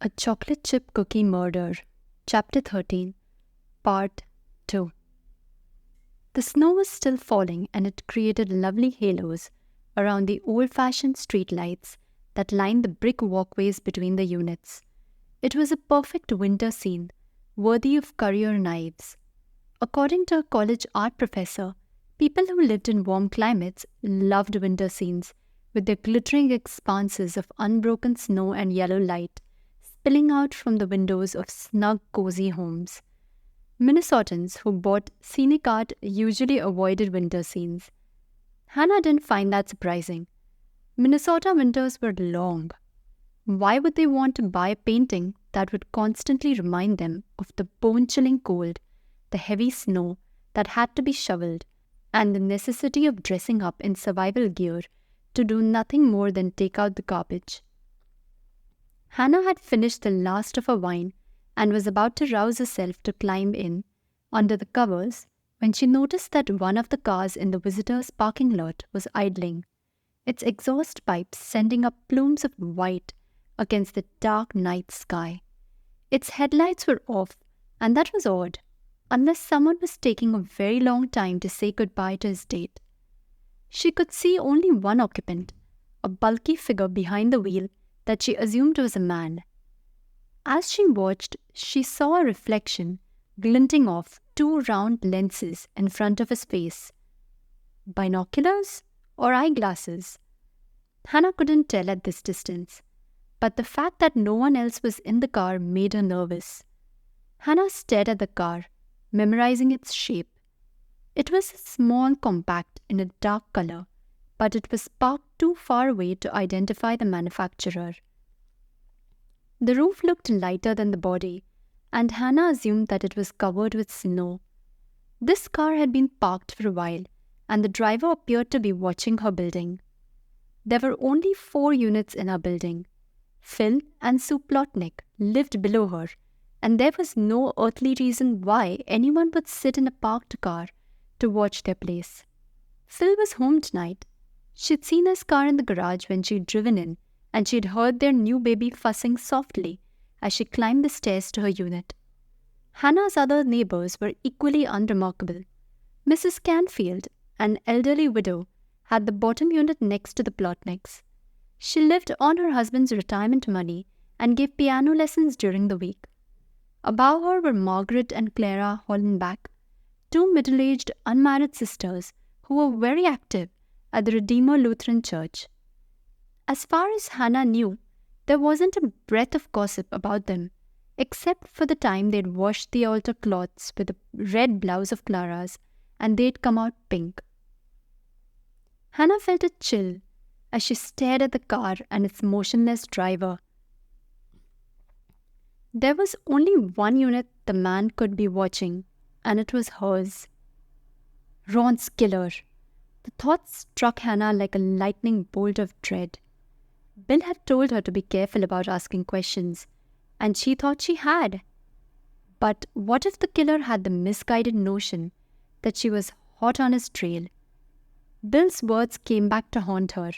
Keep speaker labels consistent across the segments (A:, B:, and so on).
A: A Chocolate Chip Cookie Murder, Chapter 13, Part 2. The snow was still falling and it created lovely halos around the old-fashioned streetlights that lined the brick walkways between the units. It was a perfect winter scene, worthy of career knives. According to a college art professor, people who lived in warm climates loved winter scenes with their glittering expanses of unbroken snow and yellow light spilling out from the windows of snug, cozy homes. Minnesotans who bought scenic art usually avoided winter scenes. Hannah didn't find that surprising. Minnesota winters were long. Why would they want to buy a painting that would constantly remind them of the bone-chilling cold, the heavy snow that had to be shoveled, and the necessity of dressing up in survival gear to do nothing more than take out the garbage? Hannah had finished the last of her wine and was about to rouse herself to climb in under the covers when she noticed that one of the cars in the visitors' parking lot was idling, its exhaust pipes sending up plumes of white against the dark night sky. Its headlights were off, and that was odd, unless someone was taking a very long time to say goodbye to his date. She could see only one occupant, a bulky figure behind the wheel that she assumed was a man. As she watched, she saw a reflection glinting off two round lenses in front of his face. Binoculars or eyeglasses? Hannah couldn't tell at this distance, but the fact that no one else was in the car made her nervous. Hannah stared at the car, memorizing its shape. It was small, compact, in a dark color, but it was parked too far away to identify the manufacturer. The roof looked lighter than the body, and Hannah assumed that it was covered with snow. This car had been parked for a while, and the driver appeared to be watching her building. There were only 4 units in her building. Phil and Sue Plotnick lived below her, and there was no earthly reason why anyone would sit in a parked car to watch their place. Phil was home tonight. She'd seen his car in the garage when she'd driven in, and she'd heard their new baby fussing softly as she climbed the stairs to her unit. Hannah's other neighbors were equally unremarkable. Mrs. Canfield, an elderly widow, had the bottom unit next to the Plotnicks. She lived on her husband's retirement money and gave piano lessons during the week. Above her were Margaret and Clara Hollenbach, 2 middle-aged unmarried sisters who were very active at the Redeemer Lutheran Church. As far as Hannah knew, there wasn't a breath of gossip about them, except for the time they'd washed the altar cloths with a red blouse of Clara's, and they'd come out pink. Hannah felt a chill as she stared at the car and its motionless driver. There was only one unit the man could be watching, and it was hers. Ron's killer. The thought struck Hannah like a lightning bolt of dread. Bill had told her to be careful about asking questions, and she thought she had. But what if the killer had the misguided notion that she was hot on his trail? Bill's words came back to haunt her.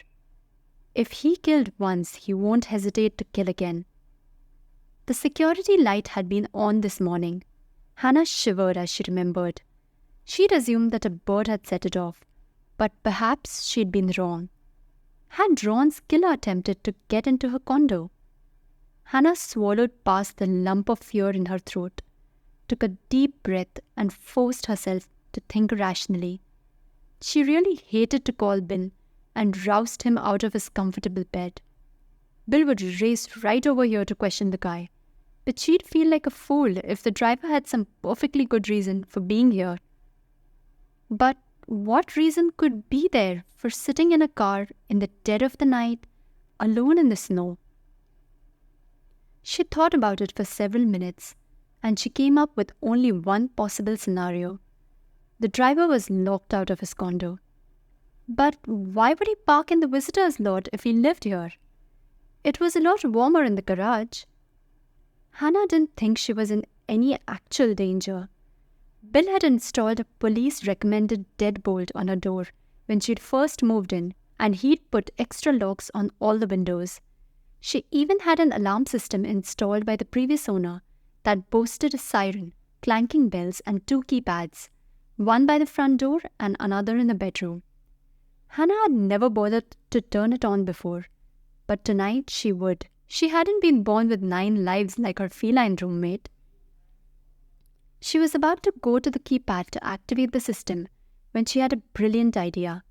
A: If he killed once, he won't hesitate to kill again. The security light had been on this morning. Hannah shivered as she remembered. She'd assumed that a bird had set it off, but perhaps she'd been wrong. Had Ron's killer attempted to get into her condo? Hannah swallowed past the lump of fear in her throat, took a deep breath, and forced herself to think rationally. She really hated to call Bill and roust him out of his comfortable bed. Bill would race right over here to question the guy, but she'd feel like a fool if the driver had some perfectly good reason for being here. But what reason could be there for sitting in a car in the dead of the night, alone in the snow? She thought about it for several minutes, and she came up with only one possible scenario. The driver was locked out of his condo. But why would he park in the visitor's lot if he lived here? It was a lot warmer in the garage. Hannah didn't think she was in any actual danger. Bill had installed a police-recommended deadbolt on her door when she'd first moved in, and he'd put extra locks on all the windows. She even had an alarm system installed by the previous owner that boasted a siren, clanking bells, and 2 keypads, one by the front door and another in the bedroom. Hannah had never bothered to turn it on before, but tonight she would. She hadn't been born with 9 lives like her feline roommate. She was about to go to the keypad to activate the system when she had a brilliant idea.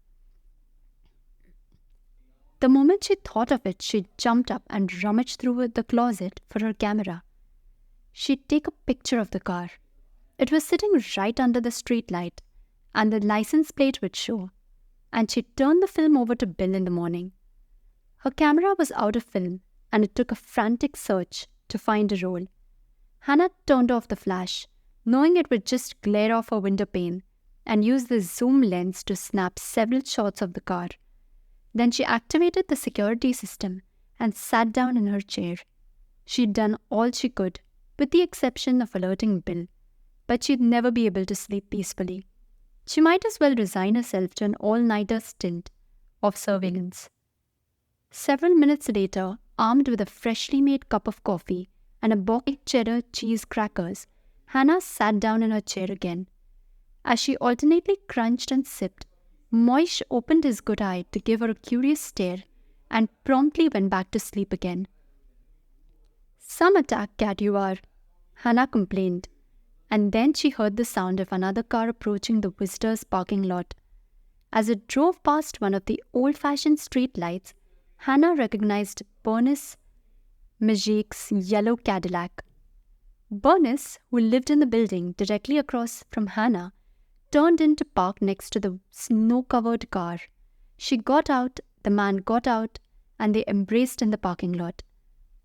A: The moment she thought of it, she jumped up and rummaged through the closet for her camera. She'd take a picture of the car. It was sitting right under the streetlight, and the license plate would show, and she turned the film over to Bill in the morning. Her camera was out of film, and it took a frantic search to find a roll. Hannah turned off the flash, knowing it would just glare off her window pane, and used the zoom lens to snap several shots of the car. Then she activated the security system and sat down in her chair. She'd done all she could, with the exception of alerting Bill, but she'd never be able to sleep peacefully. She might as well resign herself to an all-nighter stint of surveillance. Several minutes later, armed with a freshly made cup of coffee and a box of cheddar cheese crackers, Hannah sat down in her chair again. As she alternately crunched and sipped, Moish opened his good eye to give her a curious stare and promptly went back to sleep again. "Some attack cat you are," Hannah complained, and then she heard the sound of another car approaching the visitor's parking lot. As it drove past one of the old-fashioned street lights, Hannah recognized Bernice Magic's yellow Cadillac. Bernice, who lived in the building directly across from Hannah, turned in to park next to the snow-covered car. She got out, the man got out, and they embraced in the parking lot.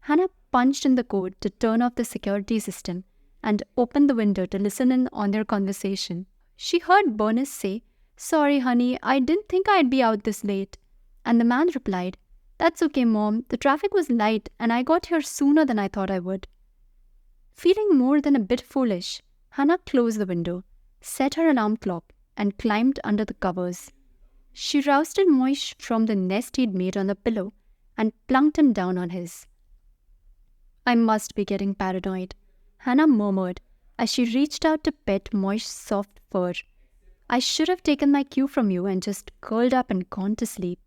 A: Hannah punched in the code to turn off the security system and opened the window to listen in on their conversation. She heard Bernice say, "Sorry, honey, I didn't think I'd be out this late." And the man replied, "That's okay, Mom. The traffic was light and I got here sooner than I thought I would." Feeling more than a bit foolish, Hannah closed the window, set her alarm clock, and climbed under the covers. She rousted Moish from the nest he'd made on the pillow and plunked him down on his. "I must be getting paranoid," Hannah murmured as she reached out to pet Moish's soft fur. "I should have taken my cue from you and just curled up and gone to sleep."